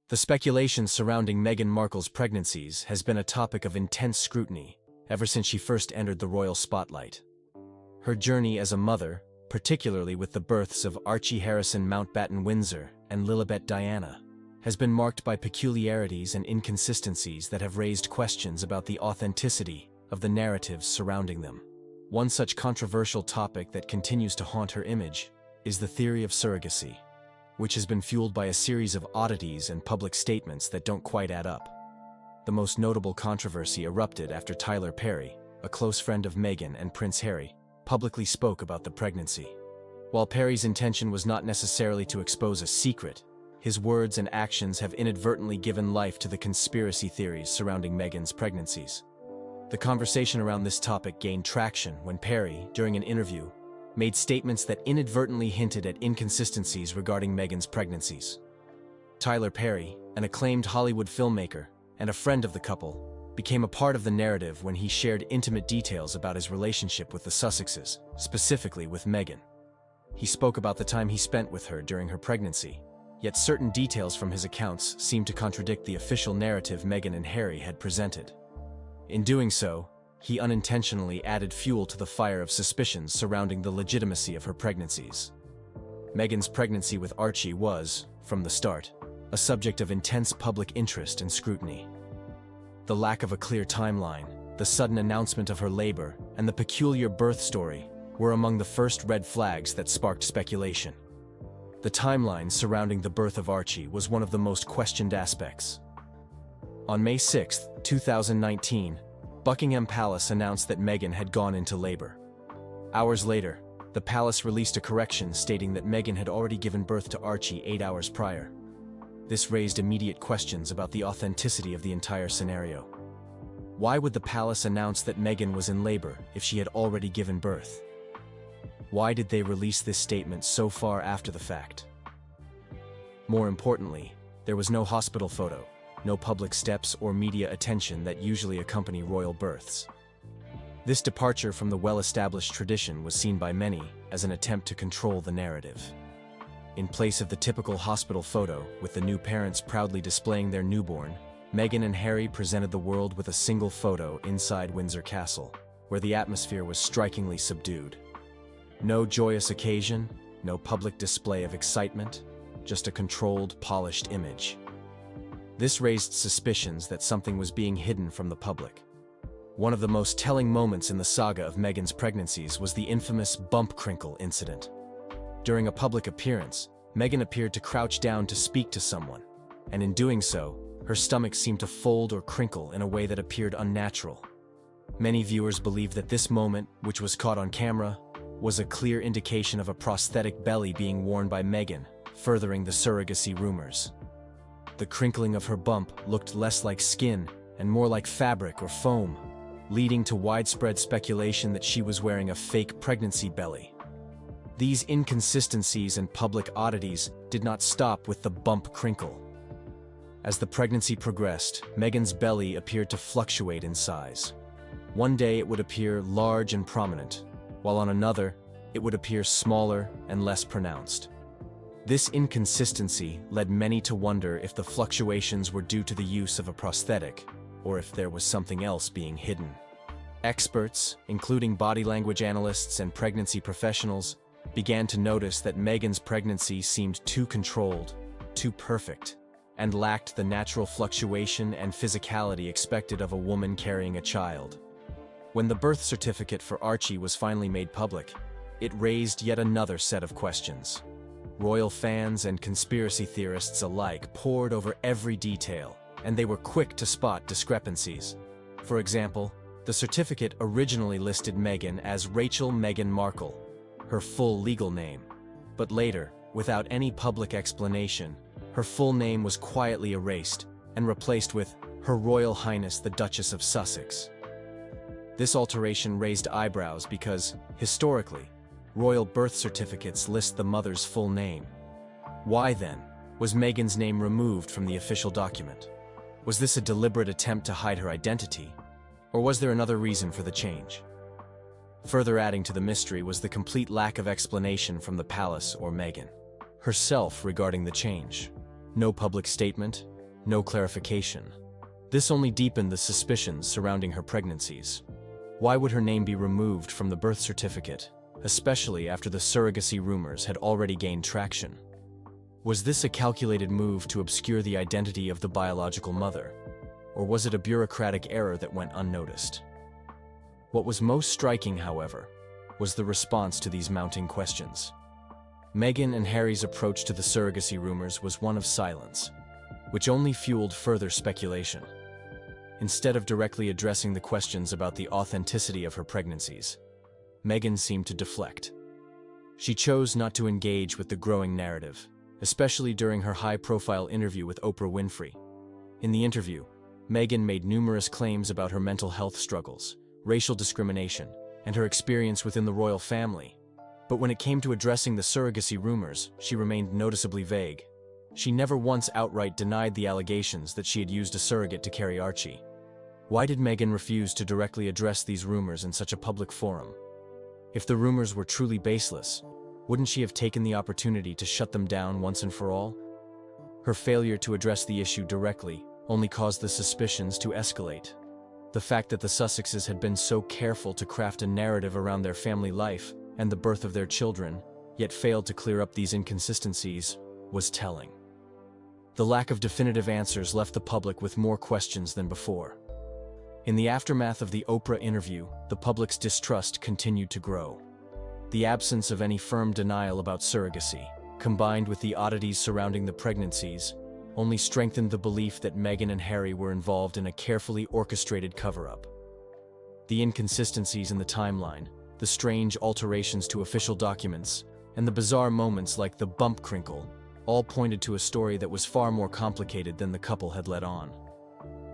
The speculation surrounding Meghan Markle's pregnancies has been a topic of intense scrutiny ever since she first entered the royal spotlight. Her journey as a mother, particularly with the births of Archie Harrison Mountbatten Windsor and Lilibet Diana, has been marked by peculiarities and inconsistencies that have raised questions about the authenticity of the narratives surrounding them. One such controversial topic that continues to haunt her image is the theory of surrogacy, which has been fueled by a series of oddities and public statements that don't quite add up. The most notable controversy erupted after Tyler Perry, a close friend of Meghan and Prince Harry, publicly spoke about the pregnancy. While Perry's intention was not necessarily to expose a secret, his words and actions have inadvertently given life to the conspiracy theories surrounding Meghan's pregnancies. The conversation around this topic gained traction when Perry, during an interview, made statements that inadvertently hinted at inconsistencies regarding Meghan's pregnancies. Tyler Perry, an acclaimed Hollywood filmmaker and a friend of the couple, became a part of the narrative when he shared intimate details about his relationship with the Sussexes, specifically with Meghan. He spoke about the time he spent with her during her pregnancy, yet certain details from his accounts seemed to contradict the official narrative Meghan and Harry had presented. In doing so, he unintentionally added fuel to the fire of suspicions surrounding the legitimacy of her pregnancies. Meghan's pregnancy with Archie was, from the start, a subject of intense public interest and scrutiny. The lack of a clear timeline, the sudden announcement of her labor, and the peculiar birth story were among the first red flags that sparked speculation. The timeline surrounding the birth of Archie was one of the most questioned aspects. On May 6, 2019, Buckingham Palace announced that Meghan had gone into labor. Hours later, the palace released a correction stating that Meghan had already given birth to Archie 8 hours prior. This raised immediate questions about the authenticity of the entire scenario. Why would the palace announce that Meghan was in labor if she had already given birth? Why did they release this statement so far after the fact? More importantly, there was no hospital photo, no public steps or media attention that usually accompany royal births. This departure from the well-established tradition was seen by many as an attempt to control the narrative. In place of the typical hospital photo, with the new parents proudly displaying their newborn, Meghan and Harry presented the world with a single photo inside Windsor Castle, where the atmosphere was strikingly subdued. No joyous occasion, no public display of excitement, just a controlled, polished image. This raised suspicions that something was being hidden from the public. One of the most telling moments in the saga of Meghan's pregnancies was the infamous bump crinkle incident. During a public appearance, Meghan appeared to crouch down to speak to someone, and in doing so, her stomach seemed to fold or crinkle in a way that appeared unnatural. Many viewers believed that this moment, which was caught on camera, was a clear indication of a prosthetic belly being worn by Meghan, furthering the surrogacy rumors. The crinkling of her bump looked less like skin and more like fabric or foam, leading to widespread speculation that she was wearing a fake pregnancy belly. These inconsistencies and public oddities did not stop with the bump crinkle. As the pregnancy progressed, Meghan's belly appeared to fluctuate in size. One day it would appear large and prominent, while on another, it would appear smaller and less pronounced. This inconsistency led many to wonder if the fluctuations were due to the use of a prosthetic, or if there was something else being hidden. Experts, including body language analysts and pregnancy professionals, began to notice that Meghan's pregnancy seemed too controlled, too perfect, and lacked the natural fluctuation and physicality expected of a woman carrying a child. When the birth certificate for Archie was finally made public, it raised yet another set of questions. Royal fans and conspiracy theorists alike pored over every detail, and they were quick to spot discrepancies. For example, the certificate originally listed Meghan as Rachel Meghan Markle, her full legal name. But later, without any public explanation, her full name was quietly erased and replaced with Her Royal Highness the Duchess of Sussex. This alteration raised eyebrows because, historically, royal birth certificates list the mother's full name. Why, then, was Meghan's name removed from the official document? Was this a deliberate attempt to hide her identity, or was there another reason for the change? Further adding to the mystery was the complete lack of explanation from the palace or Meghan herself regarding the change. No public statement, no clarification. This only deepened the suspicions surrounding her pregnancies. Why would her name be removed from the birth certificate, especially after the surrogacy rumors had already gained traction? Was this a calculated move to obscure the identity of the biological mother, or was it a bureaucratic error that went unnoticed? What was most striking, however, was the response to these mounting questions. Meghan and Harry's approach to the surrogacy rumors was one of silence, which only fueled further speculation. Instead of directly addressing the questions about the authenticity of her pregnancies, Meghan seemed to deflect. She chose not to engage with the growing narrative, especially during her high-profile interview with Oprah Winfrey. In the interview, Meghan made numerous claims about her mental health struggles, racial discrimination, and her experience within the royal family. But when it came to addressing the surrogacy rumors, she remained noticeably vague. She never once outright denied the allegations that she had used a surrogate to carry Archie. Why did Meghan refuse to directly address these rumors in such a public forum? If the rumors were truly baseless, wouldn't she have taken the opportunity to shut them down once and for all? Her failure to address the issue directly only caused the suspicions to escalate. The fact that the Sussexes had been so careful to craft a narrative around their family life and the birth of their children, yet failed to clear up these inconsistencies, was telling. The lack of definitive answers left the public with more questions than before. In the aftermath of the Oprah interview, the public's distrust continued to grow. The absence of any firm denial about surrogacy, combined with the oddities surrounding the pregnancies, only strengthened the belief that Meghan and Harry were involved in a carefully orchestrated cover-up. The inconsistencies in the timeline, the strange alterations to official documents, and the bizarre moments like the bump crinkle all pointed to a story that was far more complicated than the couple had let on.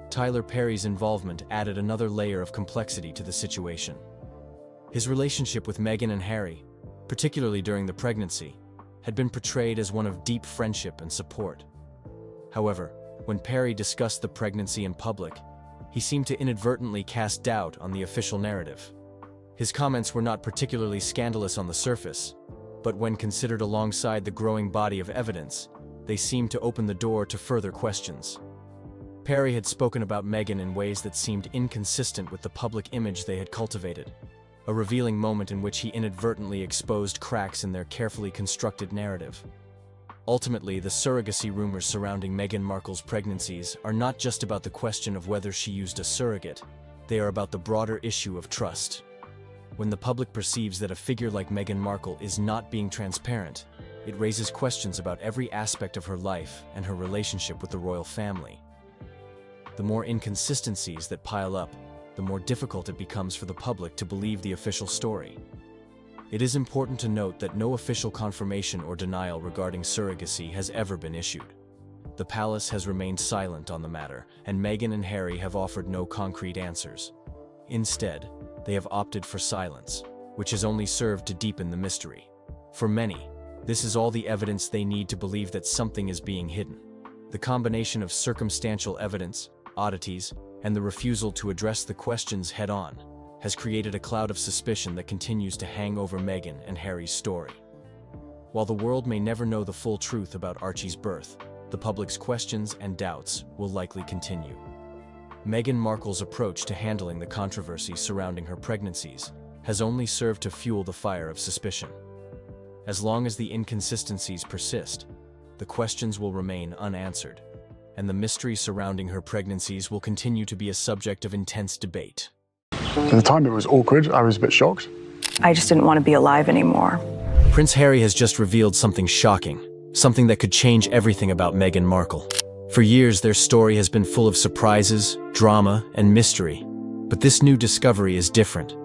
Tyler Perry's involvement added another layer of complexity to the situation. His relationship with Meghan and Harry, particularly during the pregnancy, had been portrayed as one of deep friendship and support. However, when Perry discussed the pregnancy in public, he seemed to inadvertently cast doubt on the official narrative. His comments were not particularly scandalous on the surface, but when considered alongside the growing body of evidence, they seemed to open the door to further questions. Perry had spoken about Meghan in ways that seemed inconsistent with the public image they had cultivated, a revealing moment in which he inadvertently exposed cracks in their carefully constructed narrative. Ultimately, the surrogacy rumors surrounding Meghan Markle's pregnancies are not just about the question of whether she used a surrogate, they are about the broader issue of trust. When the public perceives that a figure like Meghan Markle is not being transparent, it raises questions about every aspect of her life and her relationship with the royal family. The more inconsistencies that pile up, the more difficult it becomes for the public to believe the official story. It is important to note that no official confirmation or denial regarding surrogacy has ever been issued. The palace has remained silent on the matter, and Meghan and Harry have offered no concrete answers. Instead, they have opted for silence, which has only served to deepen the mystery. For many, this is all the evidence they need to believe that something is being hidden. The combination of circumstantial evidence, oddities, and the refusal to address the questions head-on has created a cloud of suspicion that continues to hang over Meghan and Harry's story. While the world may never know the full truth about Archie's birth, the public's questions and doubts will likely continue. Meghan Markle's approach to handling the controversy surrounding her pregnancies has only served to fuel the fire of suspicion. As long as the inconsistencies persist, the questions will remain unanswered, and the mystery surrounding her pregnancies will continue to be a subject of intense debate. At the time it was awkward, I was a bit shocked. I just didn't want to be alive anymore. Prince Harry has just revealed something shocking, something that could change everything about Meghan Markle. For years, their story has been full of surprises, drama, and mystery. But this new discovery is different.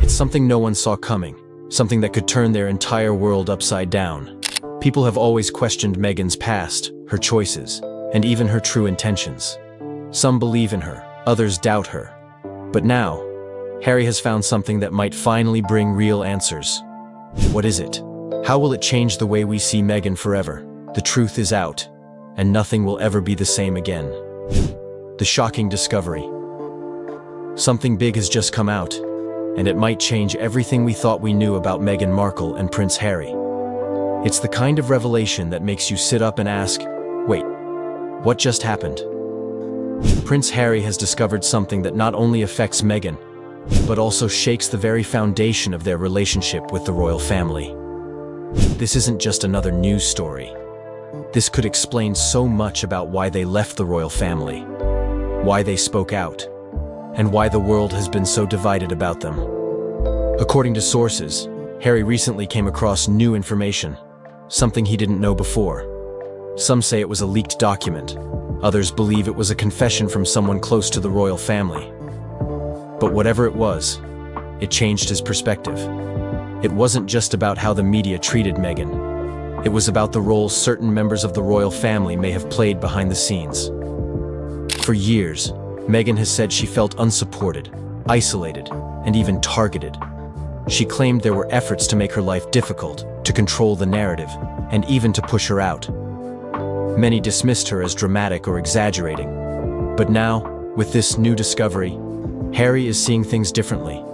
It's something no one saw coming, something that could turn their entire world upside down. People have always questioned Meghan's past, her choices, and even her true intentions. Some believe in her, others doubt her. But now, Harry has found something that might finally bring real answers. What is it? How will it change the way we see Meghan forever? The truth is out, and nothing will ever be the same again. The shocking discovery. Something big has just come out, and it might change everything we thought we knew about Meghan Markle and Prince Harry. It's the kind of revelation that makes you sit up and ask, wait, what just happened? Prince Harry has discovered something that not only affects Meghan, but also shakes the very foundation of their relationship with the royal family. This isn't just another news story. This could explain so much about why they left the royal family, why they spoke out, and why the world has been so divided about them. According to sources, Harry recently came across new information, something he didn't know before. Some say it was a leaked document. Others believe it was a confession from someone close to the royal family. But whatever it was, it changed his perspective. It wasn't just about how the media treated Meghan. It was about the role certain members of the royal family may have played behind the scenes. For years, Meghan has said she felt unsupported, isolated, and even targeted. She claimed there were efforts to make her life difficult, to control the narrative, and even to push her out. Many dismissed her as dramatic or exaggerating. But now, with this new discovery, Harry is seeing things differently.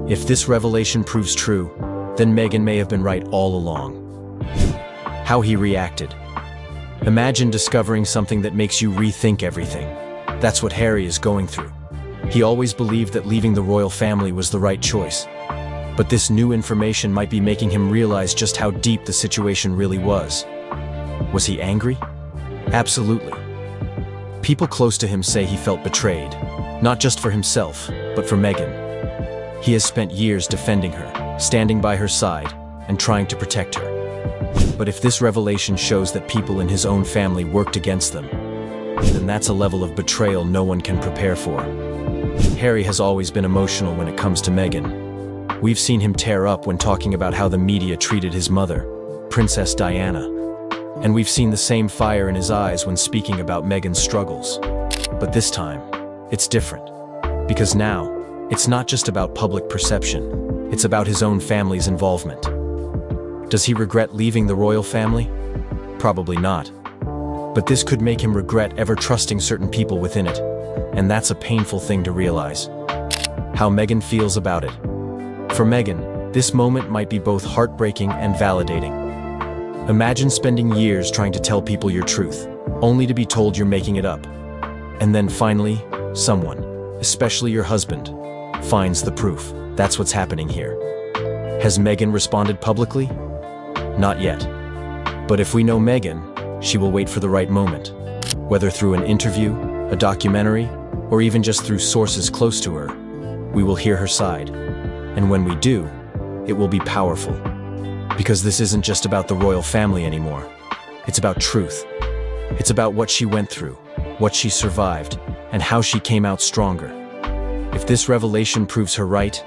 If this revelation proves true, then Meghan may have been right all along. How he reacted. Imagine discovering something that makes you rethink everything. That's what Harry is going through. He always believed that leaving the royal family was the right choice. But this new information might be making him realize just how deep the situation really was. Was he angry? Absolutely. People close to him say he felt betrayed, not just for himself, but for Meghan. He has spent years defending her, standing by her side, and trying to protect her. But if this revelation shows that people in his own family worked against them, then that's a level of betrayal no one can prepare for. Harry has always been emotional when it comes to Meghan. We've seen him tear up when talking about how the media treated his mother, Princess Diana. And we've seen the same fire in his eyes when speaking about Meghan's struggles. But this time, it's different. Because now, it's not just about public perception, it's about his own family's involvement. Does he regret leaving the royal family? Probably not. But this could make him regret ever trusting certain people within it, and that's a painful thing to realize. How Meghan feels about it. For Meghan, this moment might be both heartbreaking and validating. Imagine spending years trying to tell people your truth, only to be told you're making it up. And then finally, someone, especially your husband, finds the proof. That's what's happening here. Has Meghan responded publicly? Not yet. But if we know Meghan, she will wait for the right moment. Whether through an interview, a documentary, or even just through sources close to her, we will hear her side. And when we do, it will be powerful. Because this isn't just about the royal family anymore. It's about truth. It's about what she went through, what she survived, and how she came out stronger. If this revelation proves her right,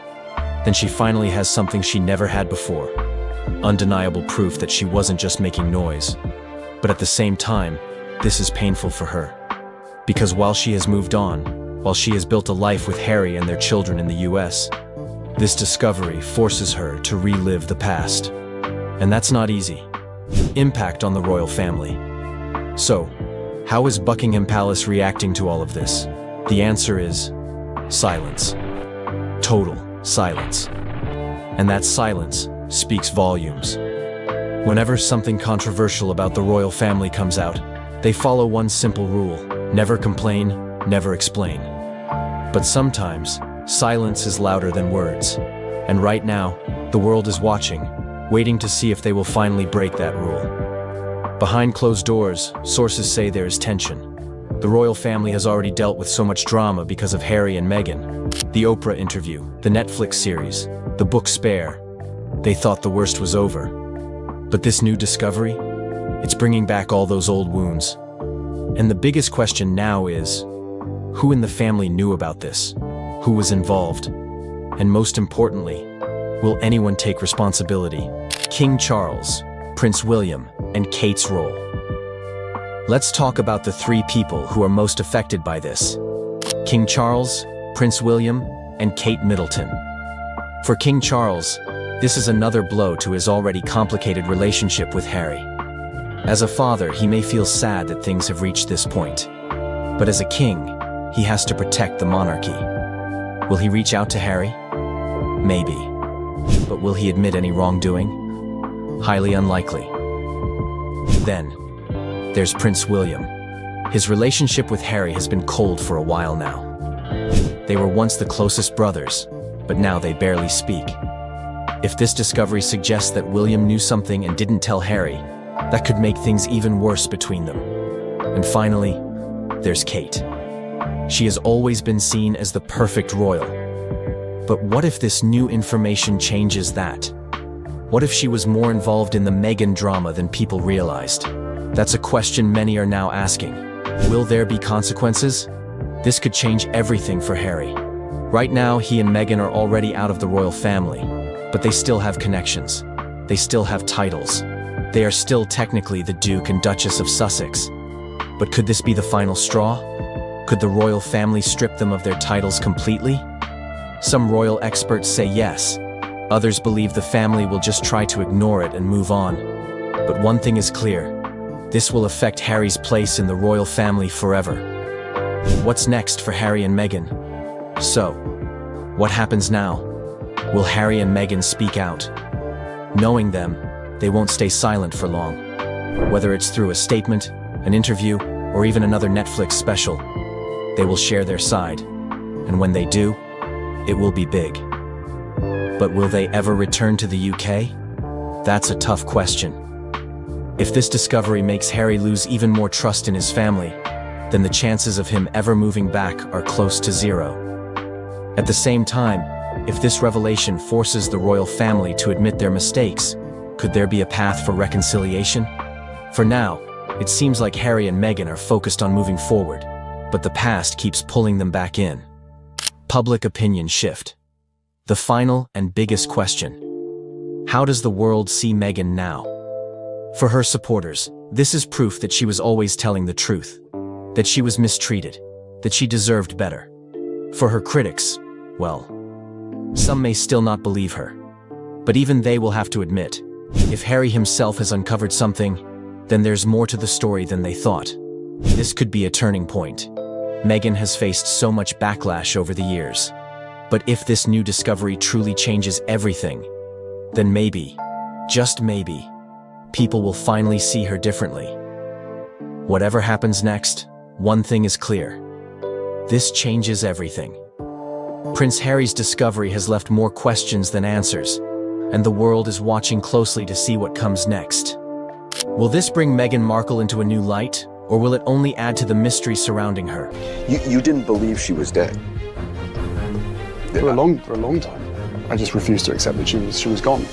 then she finally has something she never had before. Undeniable proof that she wasn't just making noise. But at the same time, this is painful for her. Because while she has moved on, while she has built a life with Harry and their children in the US, this discovery forces her to relive the past. And that's not easy. Impact on the royal family. So, how is Buckingham Palace reacting to all of this? The answer is silence. Total silence. And that silence speaks volumes. Whenever something controversial about the royal family comes out, they follow one simple rule: never complain, never explain. But sometimes, silence is louder than words. And right now, the world is watching, waiting to see if they will finally break that rule. Behind closed doors, sources say there is tension. The royal family has already dealt with so much drama because of Harry and Meghan. The Oprah interview, the Netflix series, the book Spare. They thought the worst was over. But this new discovery, it's bringing back all those old wounds. And the biggest question now is, who in the family knew about this? Who was involved? And most importantly, will anyone take responsibility? King Charles, Prince William, and Kate's role. Let's talk about the three people who are most affected by this. King Charles, Prince William, and Kate Middleton. For King Charles, this is another blow to his already complicated relationship with Harry. As a father, he may feel sad that things have reached this point. But as a king, he has to protect the monarchy. Will he reach out to Harry? Maybe. But will he admit any wrongdoing? Highly unlikely. Then, there's Prince William. His relationship with Harry has been cold for a while now. They were once the closest brothers, but now they barely speak. If this discovery suggests that William knew something and didn't tell Harry, that could make things even worse between them. And finally, there's Kate. She has always been seen as the perfect royal. But what if this new information changes that? What if she was more involved in the Meghan drama than people realized? That's a question many are now asking. Will there be consequences? This could change everything for Harry. Right now, he and Meghan are already out of the royal family, but they still have connections. They still have titles. They are still technically the Duke and Duchess of Sussex. But could this be the final straw? Could the royal family strip them of their titles completely? Some royal experts say yes. Others believe the family will just try to ignore it and move on. But one thing is clear. This will affect Harry's place in the royal family forever. What's next for Harry and Meghan? So, what happens now? Will Harry and Meghan speak out? Knowing them, they won't stay silent for long. Whether it's through a statement, an interview, or even another Netflix special, they will share their side. And when they do, it will be big. But will they ever return to the UK? That's a tough question. If this discovery makes Harry lose even more trust in his family, then the chances of him ever moving back are close to zero. At the same time, if this revelation forces the royal family to admit their mistakes, could there be a path for reconciliation? For now, it seems like Harry and Meghan are focused on moving forward, but the past keeps pulling them back in. Public opinion shift. The final and biggest question. How does the world see Meghan now? For her supporters, this is proof that she was always telling the truth, that she was mistreated, that she deserved better. For her critics, well, some may still not believe her. But even they will have to admit, if Harry himself has uncovered something, then there's more to the story than they thought. This could be a turning point. Meghan has faced so much backlash over the years. But if this new discovery truly changes everything, then maybe, just maybe, people will finally see her differently. Whatever happens next, one thing is clear. This changes everything. Prince Harry's discovery has left more questions than answers, and the world is watching closely to see what comes next. Will this bring Meghan Markle into a new light, or will it only add to the mystery surrounding her? You didn't believe she was dead? For a long time. I just refused to accept that she was gone.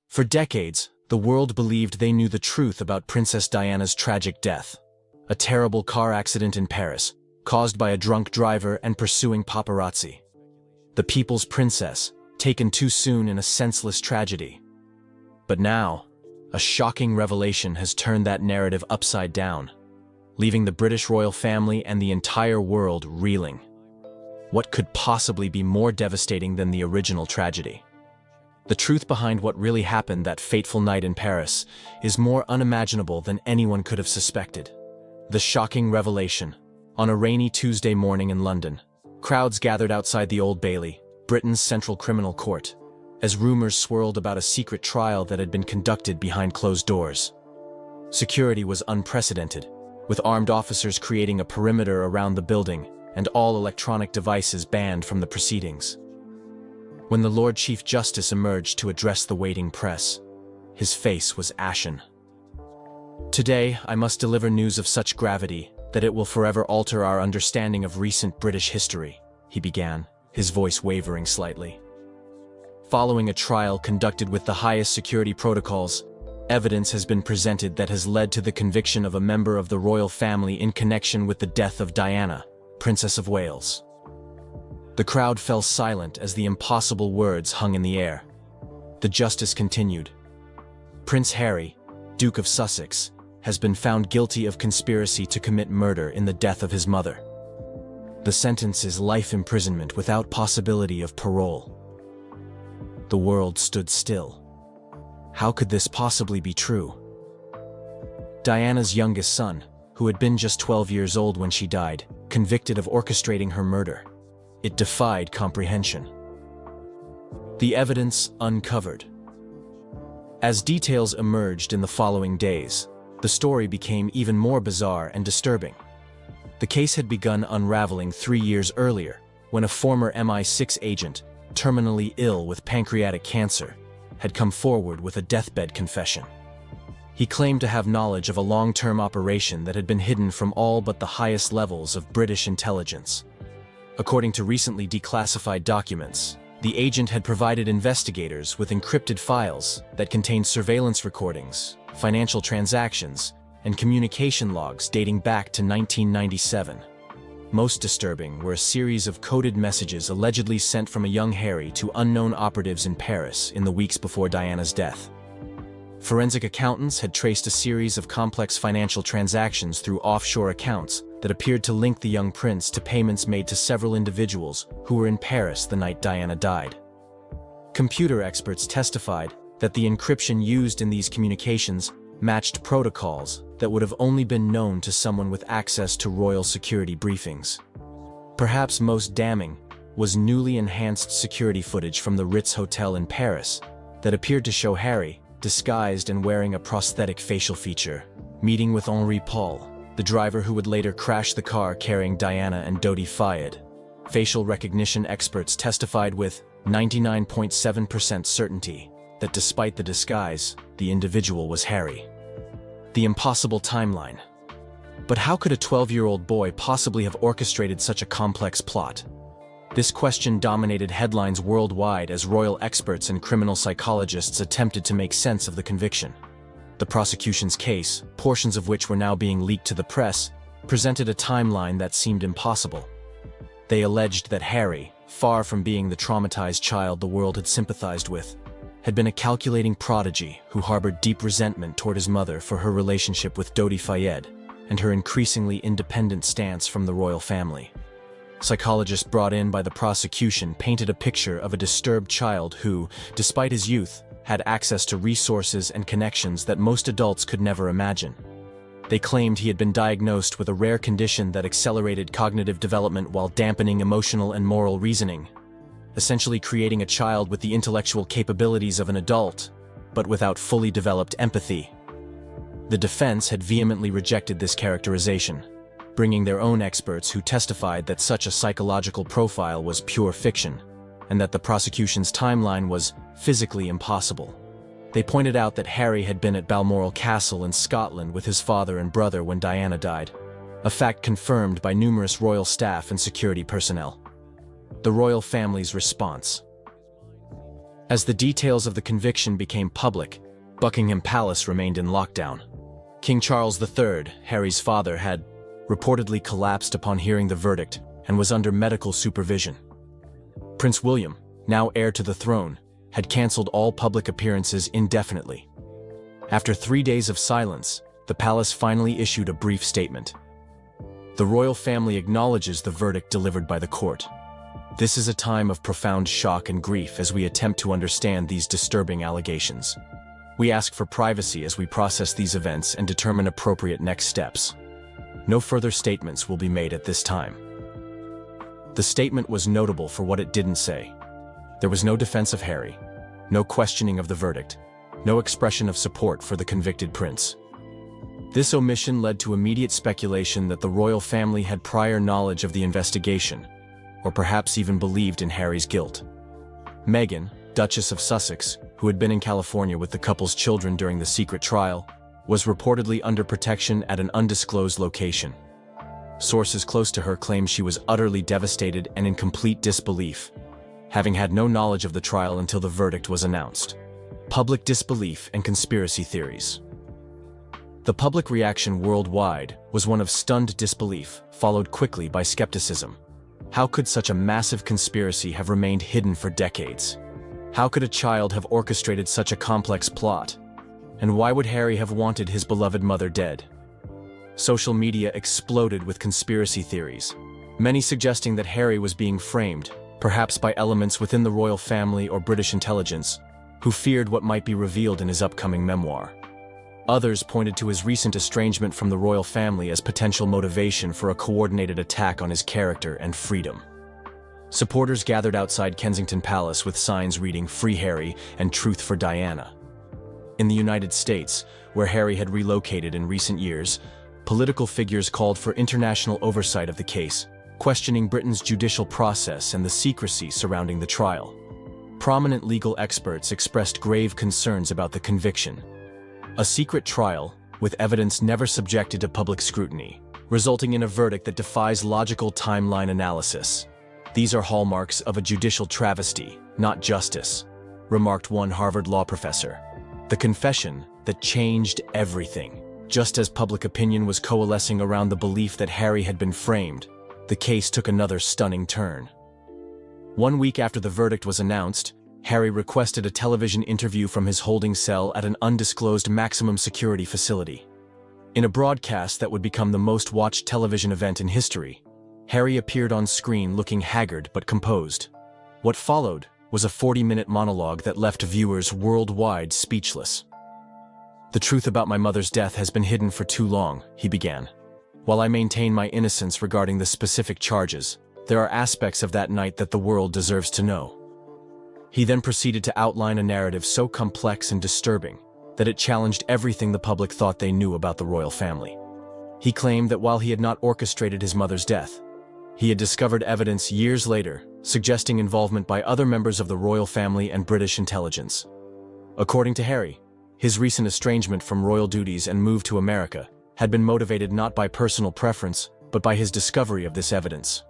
For decades, the world believed they knew the truth about Princess Diana's tragic death. A terrible car accident in Paris, caused by a drunk driver and pursuing paparazzi. The people's princess, taken too soon in a senseless tragedy. But now, a shocking revelation has turned that narrative upside down, leaving the British royal family and the entire world reeling. What could possibly be more devastating than the original tragedy? The truth behind what really happened that fateful night in Paris is more unimaginable than anyone could have suspected. The shocking revelation. On a rainy Tuesday morning in London, crowds gathered outside the Old Bailey, Britain's central criminal court, as rumors swirled about a secret trial that had been conducted behind closed doors. Security was unprecedented, with armed officers creating a perimeter around the building and all electronic devices banned from the proceedings. When the Lord Chief Justice emerged to address the waiting press, his face was ashen. "Today, I must deliver news of such gravity that it will forever alter our understanding of recent British history," he began, his voice wavering slightly. Following a trial conducted with the highest security protocols, evidence has been presented that has led to the conviction of a member of the royal family in connection with the death of Diana, Princess of Wales. The crowd fell silent as the impossible words hung in the air. The justice continued. Prince Harry, Duke of Sussex, has been found guilty of conspiracy to commit murder in the death of his mother. The sentence is life imprisonment without possibility of parole. The world stood still. How could this possibly be true? Diana's youngest son, who had been just 12 years old when she died, convicted of orchestrating her murder. It defied comprehension. The evidence uncovered. As details emerged in the following days, the story became even more bizarre and disturbing. The case had begun unraveling 3 years earlier, when a former MI6 agent, terminally ill with pancreatic cancer, had come forward with a deathbed confession. He claimed to have knowledge of a long-term operation that had been hidden from all but the highest levels of British intelligence. According to recently declassified documents, the agent had provided investigators with encrypted files that contained surveillance recordings, financial transactions, and communication logs dating back to 1997. Most disturbing were a series of coded messages allegedly sent from a young Harry to unknown operatives in Paris in the weeks before Diana's death. Forensic accountants had traced a series of complex financial transactions through offshore accounts that appeared to link the young prince to payments made to several individuals who were in Paris the night Diana died. Computer experts testified that the encryption used in these communications matched protocols that would have only been known to someone with access to royal security briefings. Perhaps most damning was newly enhanced security footage from the Ritz Hotel in Paris that appeared to show Harry, disguised and wearing a prosthetic facial feature, meeting with Henri Paul, the driver who would later crash the car carrying Diana and Dodi Fayed. Facial recognition experts testified with 99.7% certainty that despite the disguise, the individual was Harry. The impossible timeline. But how could a 12-year-old boy possibly have orchestrated such a complex plot? This question dominated headlines worldwide as royal experts and criminal psychologists attempted to make sense of the conviction. The prosecution's case, portions of which were now being leaked to the press, presented a timeline that seemed impossible. They alleged that Harry, far from being the traumatized child the world had sympathized with, had been a calculating prodigy who harbored deep resentment toward his mother for her relationship with Dodi Fayed and her increasingly independent stance from the royal family. Psychologists brought in by the prosecution painted a picture of a disturbed child who, despite his youth, had access to resources and connections that most adults could never imagine. They claimed he had been diagnosed with a rare condition that accelerated cognitive development while dampening emotional and moral reasoning, essentially creating a child with the intellectual capabilities of an adult, but without fully developed empathy. The defense had vehemently rejected this characterization, bringing their own experts who testified that such a psychological profile was pure fiction, and that the prosecution's timeline was physically impossible. They pointed out that Harry had been at Balmoral Castle in Scotland with his father and brother when Diana died, a fact confirmed by numerous royal staff and security personnel. The royal family's response. As the details of the conviction became public, Buckingham Palace remained in lockdown. King Charles III, Harry's father, had reportedly collapsed upon hearing the verdict and was under medical supervision. Prince William, now heir to the throne, had cancelled all public appearances indefinitely. After 3 days of silence, the palace finally issued a brief statement. The royal family acknowledges the verdict delivered by the court. This is a time of profound shock and grief as we attempt to understand these disturbing allegations. We ask for privacy as we process these events and determine appropriate next steps. No further statements will be made at this time. The statement was notable for what it didn't say. There was no defense of Harry, no questioning of the verdict, no expression of support for the convicted prince. This omission led to immediate speculation that the royal family had prior knowledge of the investigation, or perhaps even believed in Harry's guilt. Meghan, Duchess of Sussex, who had been in California with the couple's children during the secret trial, was reportedly under protection at an undisclosed location. Sources close to her claimed she was utterly devastated and in complete disbelief, having had no knowledge of the trial until the verdict was announced. Public disbelief and conspiracy theories. The public reaction worldwide was one of stunned disbelief, followed quickly by skepticism. How could such a massive conspiracy have remained hidden for decades? How could a child have orchestrated such a complex plot? And why would Harry have wanted his beloved mother dead? Social media exploded with conspiracy theories, many suggesting that Harry was being framed, perhaps by elements within the royal family or British intelligence, who feared what might be revealed in his upcoming memoir. Others pointed to his recent estrangement from the royal family as potential motivation for a coordinated attack on his character and freedom. Supporters gathered outside Kensington Palace with signs reading "Free Harry" and "Truth for Diana." In the United States, where Harry had relocated in recent years, political figures called for international oversight of the case, questioning Britain's judicial process and the secrecy surrounding the trial. Prominent legal experts expressed grave concerns about the conviction. A secret trial, with evidence never subjected to public scrutiny, resulting in a verdict that defies logical timeline analysis. "These are hallmarks of a judicial travesty, not justice," remarked one Harvard law professor. The confession that changed everything. Just as public opinion was coalescing around the belief that Harry had been framed, the case took another stunning turn. 1 week after the verdict was announced, Harry requested a television interview from his holding cell at an undisclosed maximum security facility. In a broadcast that would become the most watched television event in history, Harry appeared on screen looking haggard but composed. What followed was a 40-minute monologue that left viewers worldwide speechless. "The truth about my mother's death has been hidden for too long," he began. "While I maintain my innocence regarding the specific charges, there are aspects of that night that the world deserves to know." He then proceeded to outline a narrative so complex and disturbing that it challenged everything the public thought they knew about the royal family. He claimed that while he had not orchestrated his mother's death, he had discovered evidence years later suggesting involvement by other members of the royal family and British intelligence. According to Harry, his recent estrangement from royal duties and move to America had been motivated not by personal preference, but by his discovery of this evidence.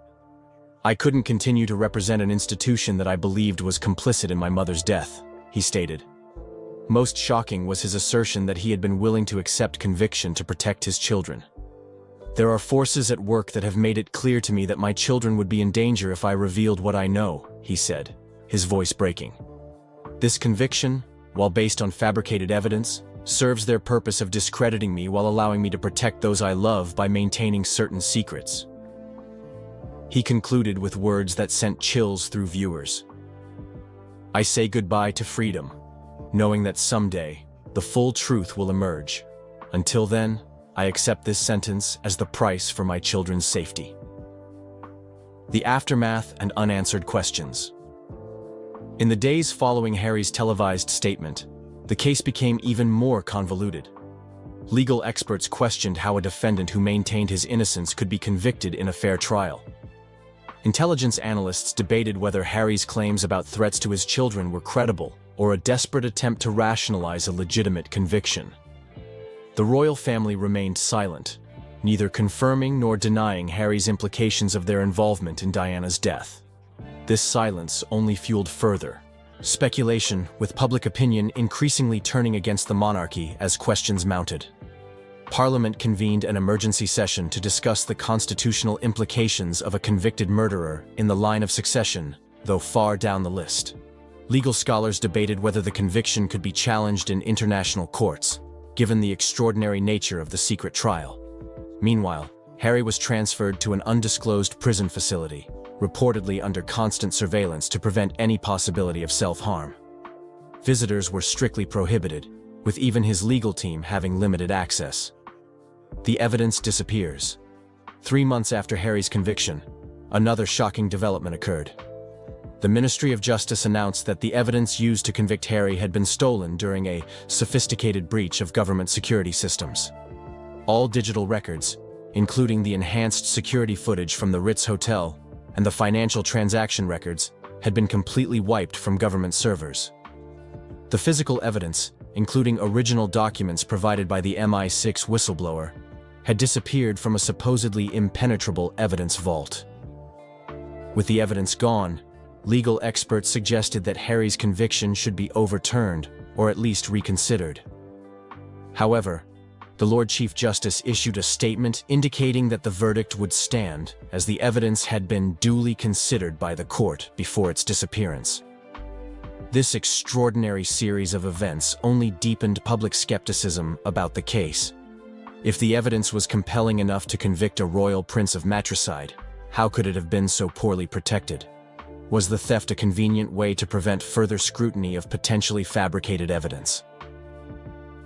"I couldn't continue to represent an institution that I believed was complicit in my mother's death," he stated. Most shocking was his assertion that he had been willing to accept conviction to protect his children. "There are forces at work that have made it clear to me that my children would be in danger if I revealed what I know," he said, his voice breaking. "This conviction, while based on fabricated evidence, serves their purpose of discrediting me while allowing me to protect those I love by maintaining certain secrets." He concluded with words that sent chills through viewers. "I say goodbye to freedom, knowing that someday the full truth will emerge. Until then, I accept this sentence as the price for my children's safety." The aftermath and unanswered questions. In the days following Harry's televised statement, the case became even more convoluted. Legal experts questioned how a defendant who maintained his innocence could be convicted in a fair trial. Intelligence analysts debated whether Harry's claims about threats to his children were credible or a desperate attempt to rationalize a legitimate conviction. The royal family remained silent, neither confirming nor denying Harry's implications of their involvement in Diana's death. This silence only fueled further speculation, with public opinion increasingly turning against the monarchy as questions mounted. Parliament convened an emergency session to discuss the constitutional implications of a convicted murderer in the line of succession, though far down the list. Legal scholars debated whether the conviction could be challenged in international courts, given the extraordinary nature of the secret trial. Meanwhile, Harry was transferred to an undisclosed prison facility, reportedly under constant surveillance to prevent any possibility of self-harm. Visitors were strictly prohibited, with even his legal team having limited access. The evidence disappears. 3 months after Harry's conviction, another shocking development occurred. The Ministry of Justice announced that the evidence used to convict Harry had been stolen during a sophisticated breach of government security systems. All digital records, including the enhanced security footage from the Ritz Hotel and the financial transaction records, had been completely wiped from government servers. The physical evidence, including original documents provided by the MI6 whistleblower, had disappeared from a supposedly impenetrable evidence vault. With the evidence gone, legal experts suggested that Harry's conviction should be overturned or at least reconsidered. However, the Lord Chief Justice issued a statement indicating that the verdict would stand as the evidence had been duly considered by the court before its disappearance. This extraordinary series of events only deepened public skepticism about the case. If the evidence was compelling enough to convict a royal prince of matricide, how could it have been so poorly protected? Was the theft a convenient way to prevent further scrutiny of potentially fabricated evidence?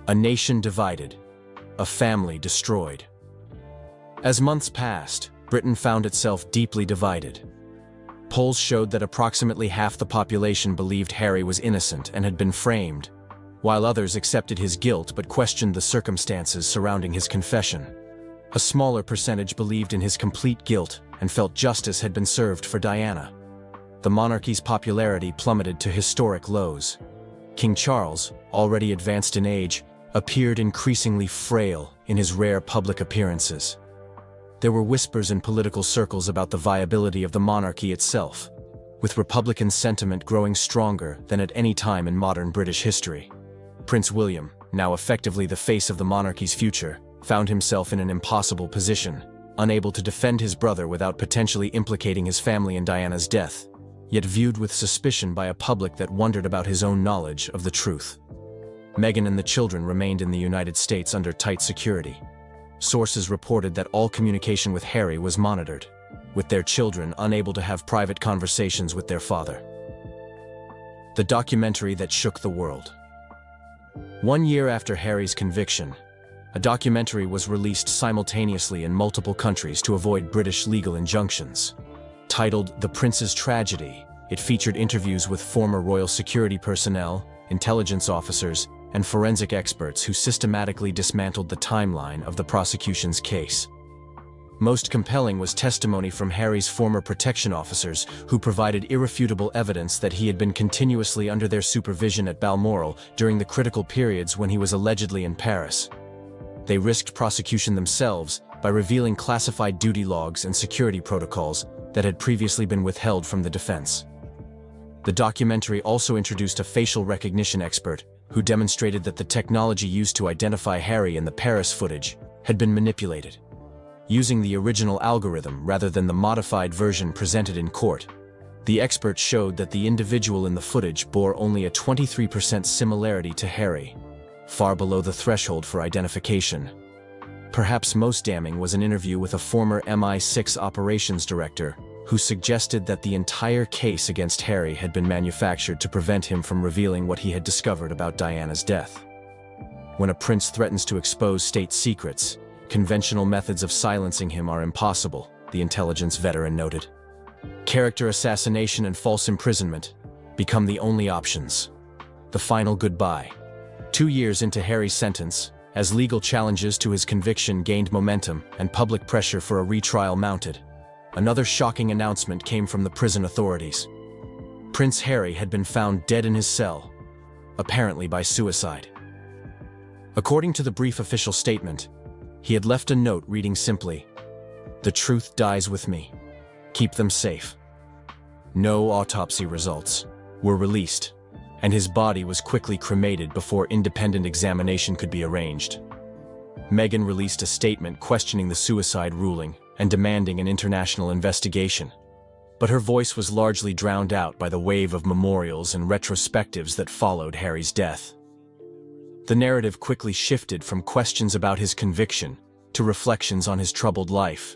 A nation divided, a family destroyed. As months passed, Britain found itself deeply divided. Polls showed that approximately half the population believed Harry was innocent and had been framed, while others accepted his guilt but questioned the circumstances surrounding his confession. A smaller percentage believed in his complete guilt and felt justice had been served for Diana. The monarchy's popularity plummeted to historic lows. King Charles, already advanced in age, appeared increasingly frail in his rare public appearances. There were whispers in political circles about the viability of the monarchy itself, with Republican sentiment growing stronger than at any time in modern British history. Prince William, now effectively the face of the monarchy's future, found himself in an impossible position, unable to defend his brother without potentially implicating his family in Diana's death, yet viewed with suspicion by a public that wondered about his own knowledge of the truth. Meghan and the children remained in the United States under tight security. Sources reported that all communication with Harry was monitored, with their children unable to have private conversations with their father. The documentary that shook the world. 1 year after Harry's conviction, a documentary was released simultaneously in multiple countries to avoid British legal injunctions. Titled The Prince's Tragedy, it featured interviews with former royal security personnel, intelligence officers, and forensic experts who systematically dismantled the timeline of the prosecution's case. Most compelling was testimony from Harry's former protection officers, who provided irrefutable evidence that he had been continuously under their supervision at Balmoral during the critical periods when he was allegedly in Paris. They risked prosecution themselves by revealing classified duty logs and security protocols that had previously been withheld from the defense. The documentary also introduced a facial recognition expert who demonstrated that the technology used to identify Harry in the Paris footage had been manipulated. Using the original algorithm rather than the modified version presented in court, the expert showed that the individual in the footage bore only a 23% similarity to Harry, far below the threshold for identification. Perhaps most damning was an interview with a former MI6 operations director who suggested that the entire case against Harry had been manufactured to prevent him from revealing what he had discovered about Diana's death. When a prince threatens to expose state secrets, conventional methods of silencing him are impossible, the intelligence veteran noted. Character assassination and false imprisonment become the only options. The final goodbye. 2 years into Harry's sentence, as legal challenges to his conviction gained momentum and public pressure for a retrial mounted, another shocking announcement came from the prison authorities. Prince Harry had been found dead in his cell, apparently by suicide. According to the brief official statement, he had left a note reading simply, "The truth dies with me. Keep them safe." No autopsy results were released, and his body was quickly cremated before independent examination could be arranged. Meghan released a statement questioning the suicide ruling and demanding an international investigation. But her voice was largely drowned out by the wave of memorials and retrospectives that followed Harry's death. The narrative quickly shifted from questions about his conviction to reflections on his troubled life.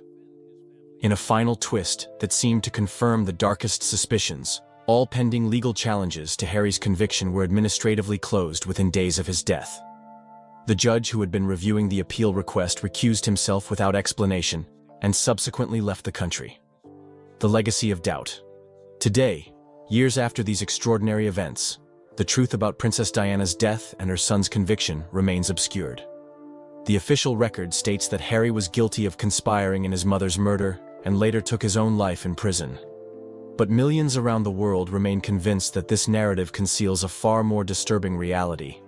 In a final twist that seemed to confirm the darkest suspicions, all pending legal challenges to Harry's conviction were administratively closed within days of his death. The judge who had been reviewing the appeal request recused himself without explanation and subsequently left the country. The legacy of doubt. Today, years after these extraordinary events, the truth about Princess Diana's death and her son's conviction remains obscured. The official record states that Harry was guilty of conspiring in his mother's murder and later took his own life in prison. But millions around the world remain convinced that this narrative conceals a far more disturbing reality.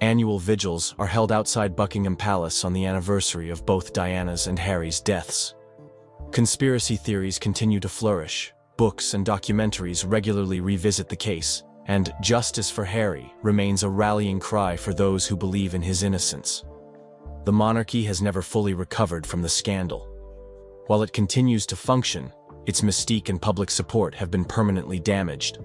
Annual vigils are held outside Buckingham Palace on the anniversary of both Diana's and Harry's deaths. Conspiracy theories continue to flourish, books and documentaries regularly revisit the case, and justice for Harry remains a rallying cry for those who believe in his innocence. The monarchy has never fully recovered from the scandal. While it continues to function, its mystique and public support have been permanently damaged.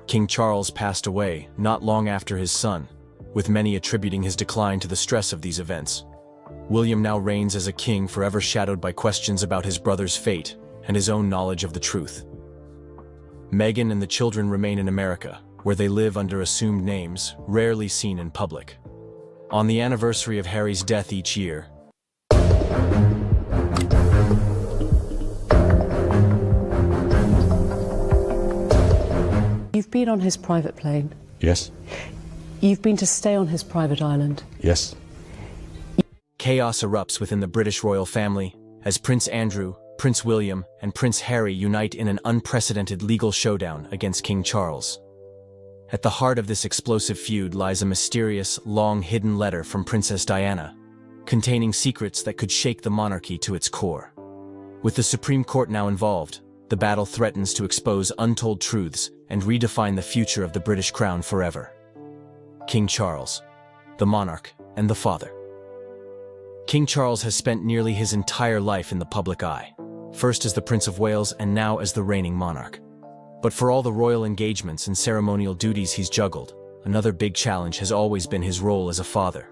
King Charles passed away not long after his son, with many attributing his decline to the stress of these events. William now reigns as a king forever shadowed by questions about his brother's fate and his own knowledge of the truth. Meghan and the children remain in America, where they live under assumed names, rarely seen in public. On the anniversary of Harry's death each year, You've been on his private plane. Yes. You've been to stay on his private island. Yes. Chaos erupts within the British royal family as Prince Andrew, Prince William, and Prince Harry unite in an unprecedented legal showdown against King Charles. At the heart of this explosive feud lies a mysterious, long-hidden letter from Princess Diana, containing secrets that could shake the monarchy to its core. With the Supreme Court now involved, the battle threatens to expose untold truths and redefine the future of the British crown forever. King Charles, the monarch and the father. King Charles has spent nearly his entire life in the public eye, first as the Prince of Wales and now as the reigning monarch. But for all the royal engagements and ceremonial duties he's juggled, another big challenge has always been his role as a father.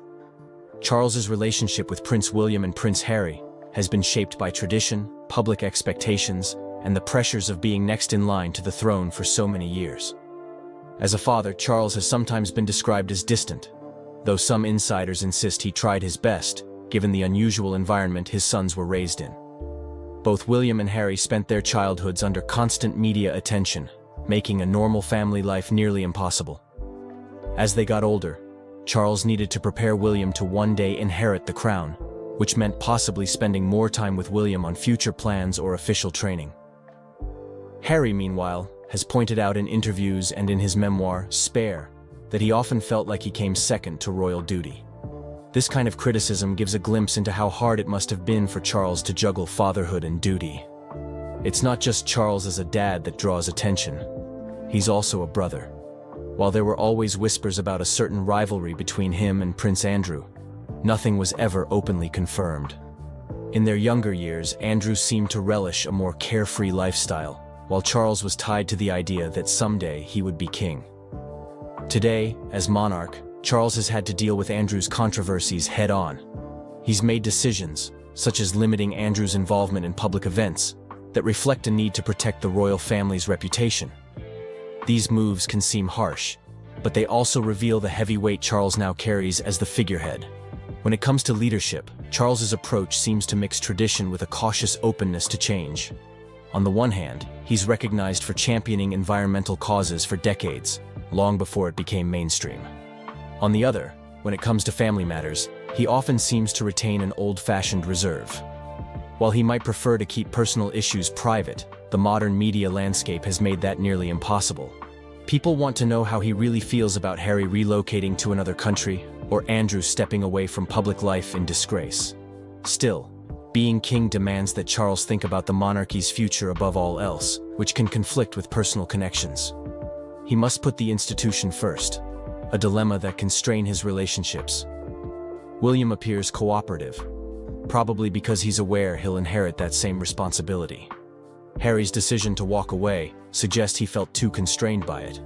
Charles's relationship with Prince William and Prince Harry has been shaped by tradition, public expectations, and the pressures of being next in line to the throne for so many years. As a father, Charles has sometimes been described as distant, though some insiders insist he tried his best, given the unusual environment his sons were raised in. Both William and Harry spent their childhoods under constant media attention, making a normal family life nearly impossible. As they got older, Charles needed to prepare William to one day inherit the crown, which meant possibly spending more time with William on future plans or official training. Harry, meanwhile, has pointed out in interviews and in his memoir, Spare, that he often felt like he came second to royal duty. This kind of criticism gives a glimpse into how hard it must have been for Charles to juggle fatherhood and duty. It's not just Charles as a dad that draws attention. He's also a brother. While there were always whispers about a certain rivalry between him and Prince Andrew, nothing was ever openly confirmed. In their younger years, Andrew seemed to relish a more carefree lifestyle, while Charles was tied to the idea that someday he would be king. Today, as monarch, Charles has had to deal with Andrew's controversies head-on. He's made decisions, such as limiting Andrew's involvement in public events, that reflect a need to protect the royal family's reputation. These moves can seem harsh, but they also reveal the heavy weight Charles now carries as the figurehead. When it comes to leadership, Charles's approach seems to mix tradition with a cautious openness to change. On the one hand, he's recognized for championing environmental causes for decades, long before it became mainstream. On the other, when it comes to family matters, he often seems to retain an old-fashioned reserve. While he might prefer to keep personal issues private, the modern media landscape has made that nearly impossible. People want to know how he really feels about Harry relocating to another country, or Andrew stepping away from public life in disgrace. Still, being king demands that Charles think about the monarchy's future above all else, which can conflict with personal connections. He must put the institution first, a dilemma that can strain his relationships. William appears cooperative, probably because he's aware he'll inherit that same responsibility. Harry's decision to walk away suggests he felt too constrained by it.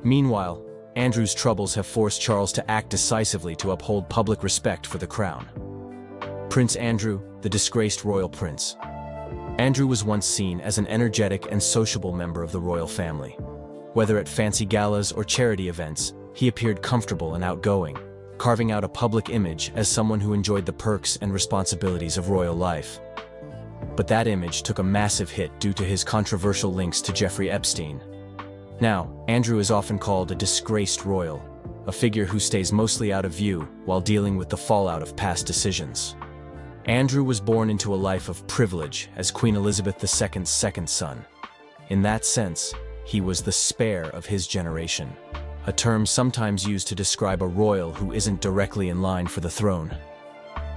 Meanwhile, Andrew's troubles have forced Charles to act decisively to uphold public respect for the crown. Prince Andrew, the disgraced royal prince. Andrew was once seen as an energetic and sociable member of the royal family. Whether at fancy galas or charity events, he appeared comfortable and outgoing, carving out a public image as someone who enjoyed the perks and responsibilities of royal life. But that image took a massive hit due to his controversial links to Jeffrey Epstein. Now, Andrew is often called a disgraced royal, a figure who stays mostly out of view while dealing with the fallout of past decisions. Andrew was born into a life of privilege as Queen Elizabeth II's second son. In that sense, he was the spare of his generation, a term sometimes used to describe a royal who isn't directly in line for the throne.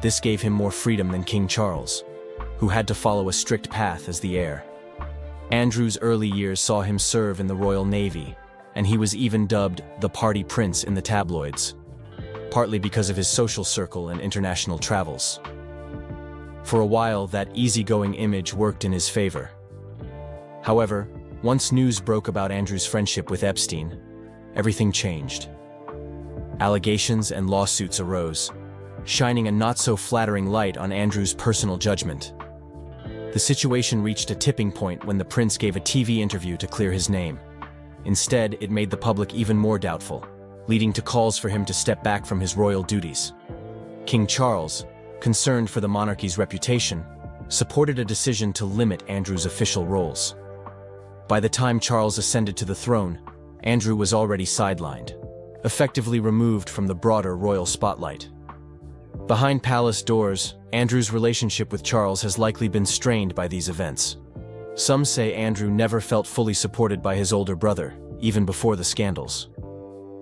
This gave him more freedom than King Charles, who had to follow a strict path as the heir. Andrew's early years saw him serve in the Royal Navy, and he was even dubbed the party prince in the tabloids, partly because of his social circle and international travels. For a while, that easygoing image worked in his favor. However, once news broke about Andrew's friendship with Epstein, everything changed. Allegations and lawsuits arose, shining a not-so-flattering light on Andrew's personal judgment. The situation reached a tipping point when the prince gave a TV interview to clear his name. Instead, it made the public even more doubtful, leading to calls for him to step back from his royal duties. King Charles, concerned for the monarchy's reputation, supported a decision to limit Andrew's official roles. By the time Charles ascended to the throne, Andrew was already sidelined, effectively removed from the broader royal spotlight. Behind palace doors, Andrew's relationship with Charles has likely been strained by these events. Some say Andrew never felt fully supported by his older brother, even before the scandals.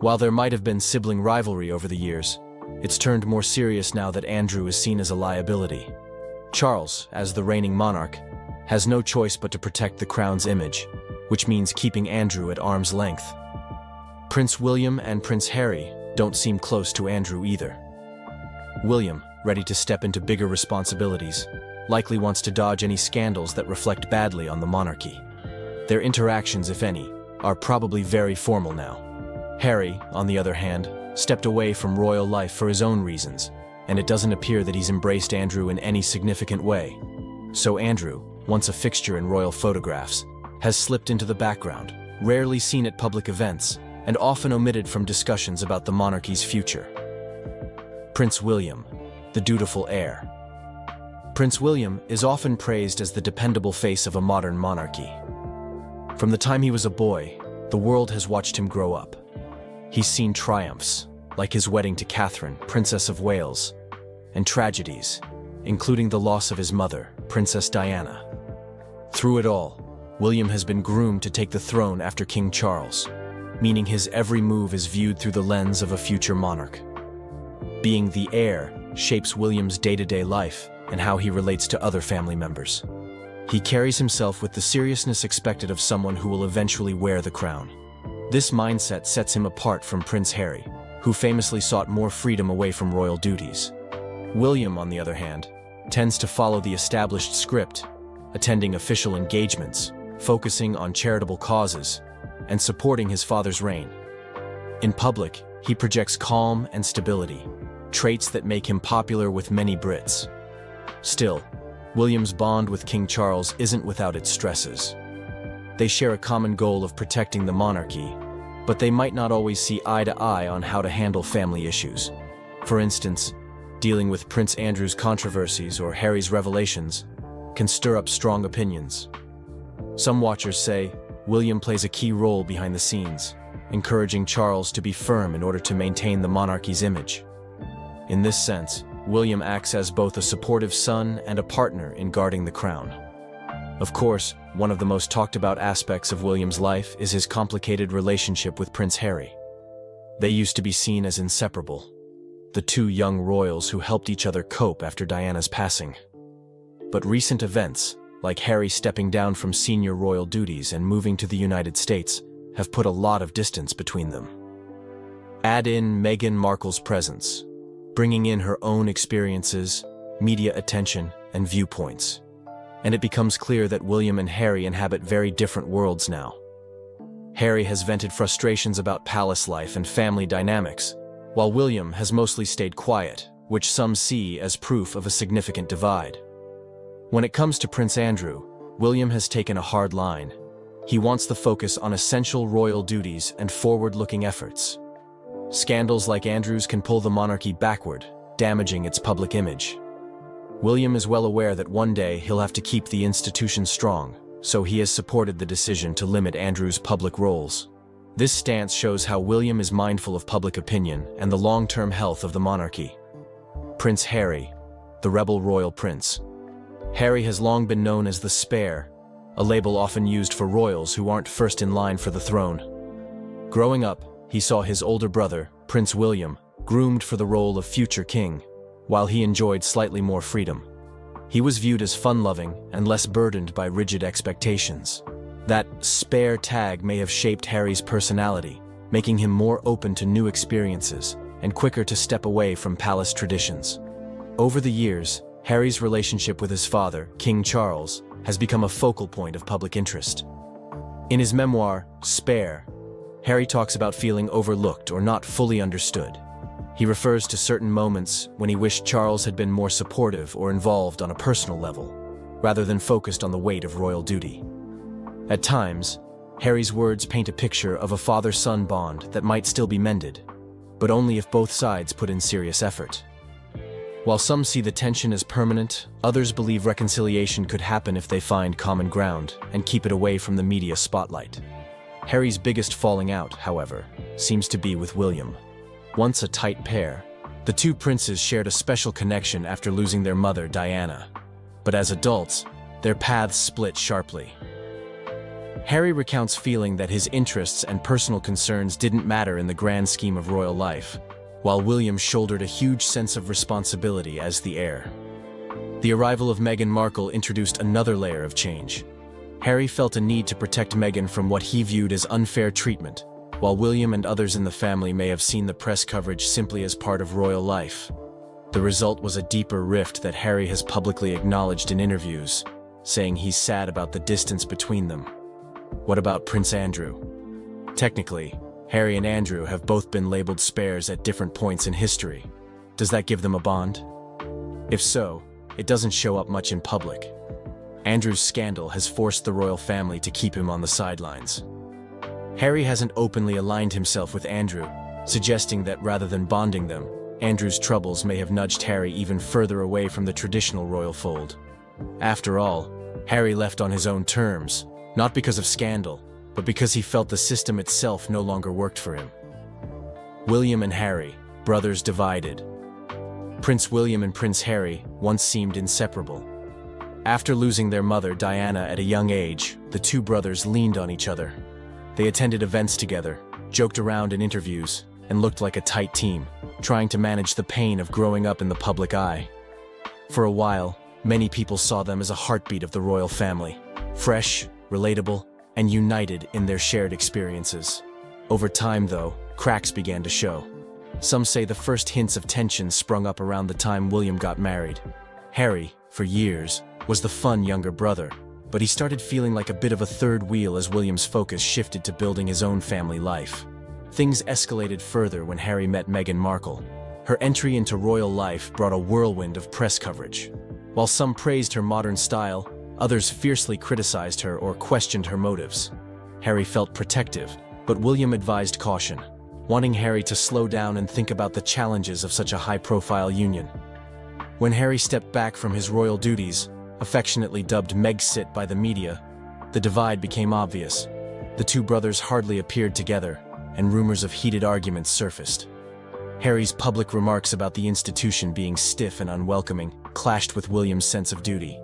While there might have been sibling rivalry over the years, it's turned more serious now that Andrew is seen as a liability. Charles, as the reigning monarch, has no choice but to protect the crown's image, which means keeping Andrew at arm's length. Prince William and Prince Harry don't seem close to Andrew either. William, ready to step into bigger responsibilities, likely wants to dodge any scandals that reflect badly on the monarchy. Their interactions, if any, are probably very formal now. Harry, on the other hand, stepped away from royal life for his own reasons, and it doesn't appear that he's embraced Andrew in any significant way. So Andrew, once a fixture in royal photographs, has slipped into the background, rarely seen at public events, and often omitted from discussions about the monarchy's future. Prince William, the dutiful heir. Prince William is often praised as the dependable face of a modern monarchy. From the time he was a boy, the world has watched him grow up. He's seen triumphs, like his wedding to Catherine, Princess of Wales, and tragedies, including the loss of his mother, Princess Diana. Through it all, William has been groomed to take the throne after King Charles, meaning his every move is viewed through the lens of a future monarch. Being the heir shapes William's day-to-day life and how he relates to other family members. He carries himself with the seriousness expected of someone who will eventually wear the crown. This mindset sets him apart from Prince Harry, who famously sought more freedom away from royal duties. William, on the other hand, tends to follow the established script, attending official engagements, focusing on charitable causes, and supporting his father's reign. In public, he projects calm and stability, traits that make him popular with many Brits. Still, William's bond with King Charles isn't without its stresses. They share a common goal of protecting the monarchy, but they might not always see eye to eye on how to handle family issues. For instance, dealing with Prince Andrew's controversies or Harry's revelations can stir up strong opinions. Some watchers say William plays a key role behind the scenes, encouraging Charles to be firm in order to maintain the monarchy's image. In this sense, William acts as both a supportive son and a partner in guarding the crown. Of course, one of the most talked about aspects of William's life is his complicated relationship with Prince Harry. They used to be seen as inseparable, the two young royals who helped each other cope after Diana's passing. But recent events, like Harry stepping down from senior royal duties and moving to the United States, have put a lot of distance between them. Add in Meghan Markle's presence, bringing in her own experiences, media attention, and viewpoints. And it becomes clear that William and Harry inhabit very different worlds now. Harry has vented frustrations about palace life and family dynamics, while William has mostly stayed quiet, which some see as proof of a significant divide. When it comes to Prince Andrew, William has taken a hard line. He wants the focus on essential royal duties and forward-looking efforts. Scandals like Andrew's can pull the monarchy backward, damaging its public image. William is well aware that one day he'll have to keep the institution strong, so he has supported the decision to limit Andrew's public roles. This stance shows how William is mindful of public opinion and the long-term health of the monarchy. Prince Harry, the rebel royal prince. Harry has long been known as the Spare, a label often used for royals who aren't first in line for the throne. Growing up, he saw his older brother, Prince William, groomed for the role of future king, while he enjoyed slightly more freedom. He was viewed as fun-loving and less burdened by rigid expectations. That spare tag may have shaped Harry's personality, making him more open to new experiences and quicker to step away from palace traditions. Over the years, Harry's relationship with his father, King Charles, has become a focal point of public interest. In his memoir, Spare, Harry talks about feeling overlooked or not fully understood. He refers to certain moments when he wished Charles had been more supportive or involved on a personal level, rather than focused on the weight of royal duty. At times, Harry's words paint a picture of a father-son bond that might still be mended, but only if both sides put in serious effort. While some see the tension as permanent, others believe reconciliation could happen if they find common ground and keep it away from the media spotlight. Harry's biggest falling out, however, seems to be with William. Once a tight pair, the two princes shared a special connection after losing their mother, Diana. But as adults, their paths split sharply. Harry recounts feeling that his interests and personal concerns didn't matter in the grand scheme of royal life, while William shouldered a huge sense of responsibility as the heir. The arrival of Meghan Markle introduced another layer of change. Harry felt a need to protect Meghan from what he viewed as unfair treatment, while William and others in the family may have seen the press coverage simply as part of royal life. The result was a deeper rift that Harry has publicly acknowledged in interviews, saying he's sad about the distance between them. What about Prince Andrew? Technically, Harry and Andrew have both been labeled spares at different points in history. Does that give them a bond? If so, it doesn't show up much in public. Andrew's scandal has forced the royal family to keep him on the sidelines. Harry hasn't openly aligned himself with Andrew, suggesting that rather than bonding them, Andrew's troubles may have nudged Harry even further away from the traditional royal fold. After all, Harry left on his own terms, not because of scandal, but because he felt the system itself no longer worked for him. William and Harry, brothers divided. Prince William and Prince Harry once seemed inseparable. After losing their mother, Diana, at a young age, the two brothers leaned on each other. They attended events together, joked around in interviews, and looked like a tight team, trying to manage the pain of growing up in the public eye. For a while, many people saw them as a heartbeat of the royal family, fresh, relatable, and united in their shared experiences. Over time, though, cracks began to show. Some say the first hints of tension sprung up around the time William got married. Harry, for years, was the fun younger brother, but he started feeling like a bit of a third wheel as William's focus shifted to building his own family life. Things escalated further when Harry met Meghan Markle. Her entry into royal life brought a whirlwind of press coverage. While some praised her modern style, others fiercely criticized her or questioned her motives. Harry felt protective, but William advised caution, wanting Harry to slow down and think about the challenges of such a high-profile union. When Harry stepped back from his royal duties, affectionately dubbed Megxit by the media, the divide became obvious. The two brothers hardly appeared together, and rumors of heated arguments surfaced. Harry's public remarks about the institution being stiff and unwelcoming clashed with William's sense of duty.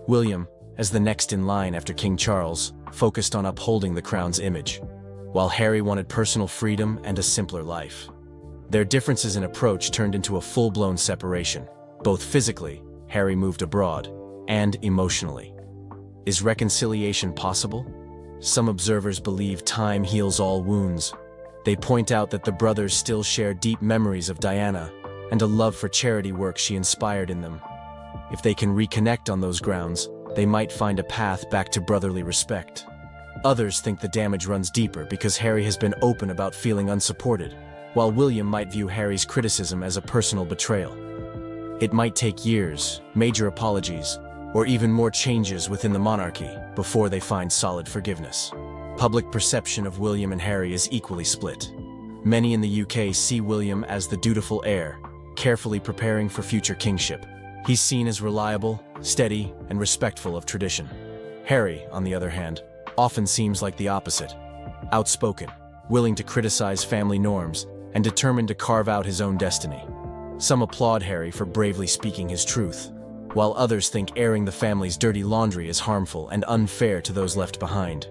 William, as the next in line after King Charles, focused on upholding the crown's image, while Harry wanted personal freedom and a simpler life. Their differences in approach turned into a full-blown separation. Both physically, Harry moved abroad, and emotionally. Is reconciliation possible? Some observers believe time heals all wounds. They point out that the brothers still share deep memories of Diana and a love for charity work she inspired in them. If they can reconnect on those grounds, they might find a path back to brotherly respect. Others think the damage runs deeper because Harry has been open about feeling unsupported, while William might view Harry's criticism as a personal betrayal. It might take years, major apologies, or even more changes within the monarchy before they find solid forgiveness. Public perception of William and Harry is equally split. Many in the UK see William as the dutiful heir, carefully preparing for future kingship. He's seen as reliable, steady, and respectful of tradition. Harry, on the other hand, often seems like the opposite. Outspoken, willing to criticize family norms, and determined to carve out his own destiny. Some applaud Harry for bravely speaking his truth, while others think airing the family's dirty laundry is harmful and unfair to those left behind.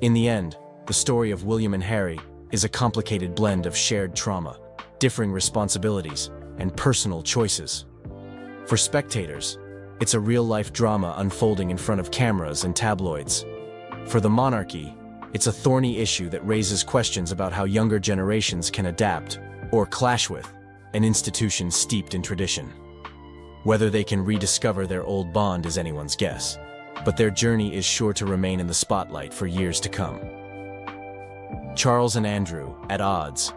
In the end, the story of William and Harry is a complicated blend of shared trauma, differing responsibilities, and personal choices. For spectators, it's a real-life drama unfolding in front of cameras and tabloids. For the monarchy, it's a thorny issue that raises questions about how younger generations can adapt, or clash with, an institution steeped in tradition. Whether they can rediscover their old bond is anyone's guess, but their journey is sure to remain in the spotlight for years to come. Charles and Andrew, at odds.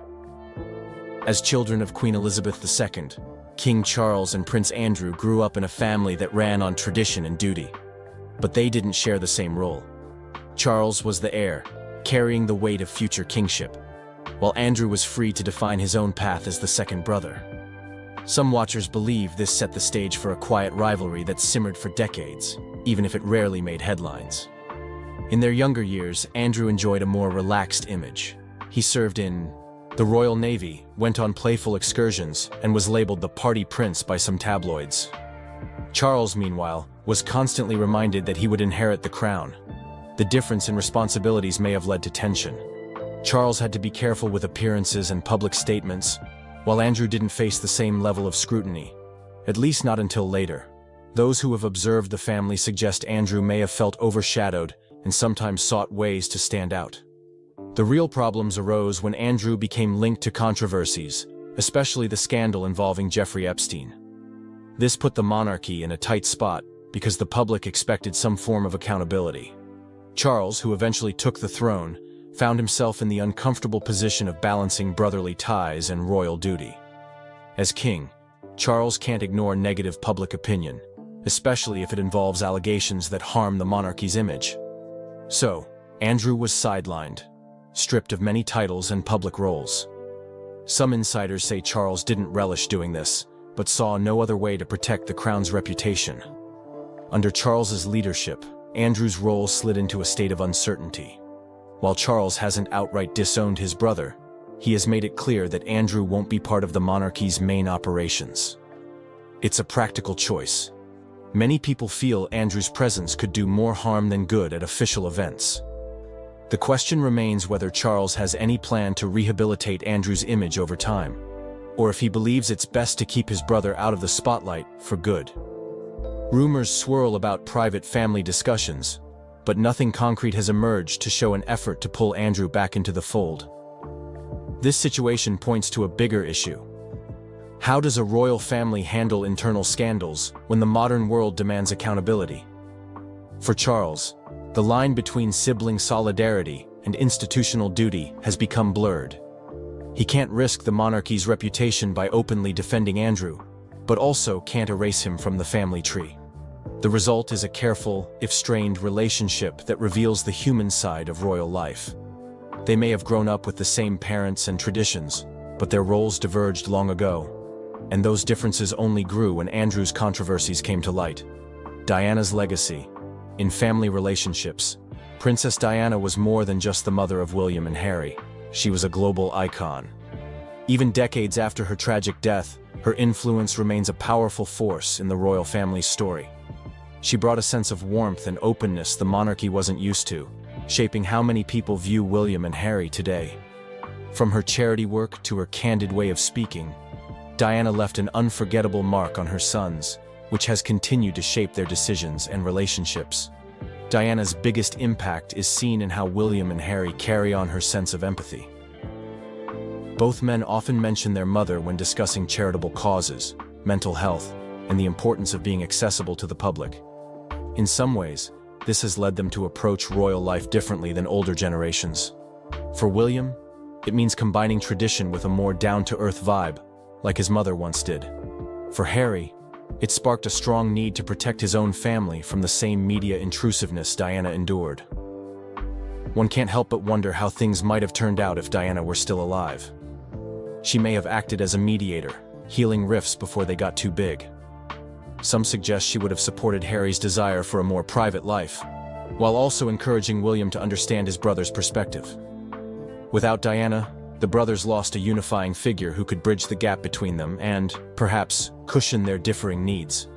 As children of Queen Elizabeth II, King Charles and Prince Andrew grew up in a family that ran on tradition and duty. But they didn't share the same role. Charles was the heir, carrying the weight of future kingship, while Andrew was free to define his own path as the second brother. Some watchers believe this set the stage for a quiet rivalry that simmered for decades, even if it rarely made headlines. In their younger years, Andrew enjoyed a more relaxed image. He served in the Royal Navy, went on playful excursions, and was labeled the party prince by some tabloids. Charles, meanwhile, was constantly reminded that he would inherit the crown. The difference in responsibilities may have led to tension. Charles had to be careful with appearances and public statements, while Andrew didn't face the same level of scrutiny, at least not until later. Those who have observed the family suggest Andrew may have felt overshadowed and sometimes sought ways to stand out. The real problems arose when Andrew became linked to controversies, especially the scandal involving Jeffrey Epstein. This put the monarchy in a tight spot because the public expected some form of accountability. Charles, who eventually took the throne, found himself in the uncomfortable position of balancing brotherly ties and royal duty. As king, Charles can't ignore negative public opinion, especially if it involves allegations that harm the monarchy's image. So, Andrew was sidelined, stripped of many titles and public roles. Some insiders say Charles didn't relish doing this, but saw no other way to protect the crown's reputation. Under Charles's leadership, Andrew's role slid into a state of uncertainty. While Charles hasn't outright disowned his brother, he has made it clear that Andrew won't be part of the monarchy's main operations. It's a practical choice. Many people feel Andrew's presence could do more harm than good at official events. The question remains whether Charles has any plan to rehabilitate Andrew's image over time, or if he believes it's best to keep his brother out of the spotlight for good. Rumors swirl about private family discussions, but nothing concrete has emerged to show an effort to pull Andrew back into the fold. This situation points to a bigger issue. How does a royal family handle internal scandals when the modern world demands accountability? For Charles, the line between sibling solidarity and institutional duty has become blurred. He can't risk the monarchy's reputation by openly defending Andrew, but also can't erase him from the family tree. The result is a careful, if strained, relationship that reveals the human side of royal life. They may have grown up with the same parents and traditions, but their roles diverged long ago, and those differences only grew when Andrew's controversies came to light. Diana's legacy. In family relationships, Princess Diana was more than just the mother of William and Harry. She was a global icon. Even decades after her tragic death, her influence remains a powerful force in the royal family's story. She brought a sense of warmth and openness the monarchy wasn't used to, shaping how many people view William and Harry today. From her charity work to her candid way of speaking, Diana left an unforgettable mark on her sons, which has continued to shape their decisions and relationships. Diana's biggest impact is seen in how William and Harry carry on her sense of empathy. Both men often mention their mother when discussing charitable causes, mental health, and the importance of being accessible to the public. In some ways, this has led them to approach royal life differently than older generations. For William, it means combining tradition with a more down-to-earth vibe, like his mother once did. For Harry, it sparked a strong need to protect his own family from the same media intrusiveness Diana endured. One can't help but wonder how things might have turned out if Diana were still alive. She may have acted as a mediator, healing rifts before they got too big. Some suggest she would have supported Harry's desire for a more private life, while also encouraging William to understand his brother's perspective. Without Diana, the brothers lost a unifying figure who could bridge the gap between them and, perhaps, cushion their differing needs.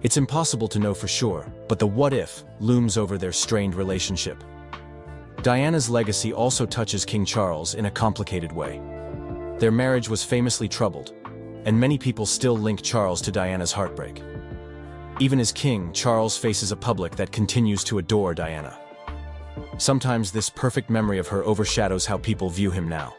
It's impossible to know for sure, but the what-if looms over their strained relationship. Diana's legacy also touches King Charles in a complicated way. Their marriage was famously troubled, and many people still link Charles to Diana's heartbreak. Even as king, Charles faces a public that continues to adore Diana. Sometimes this perfect memory of her overshadows how people view him now.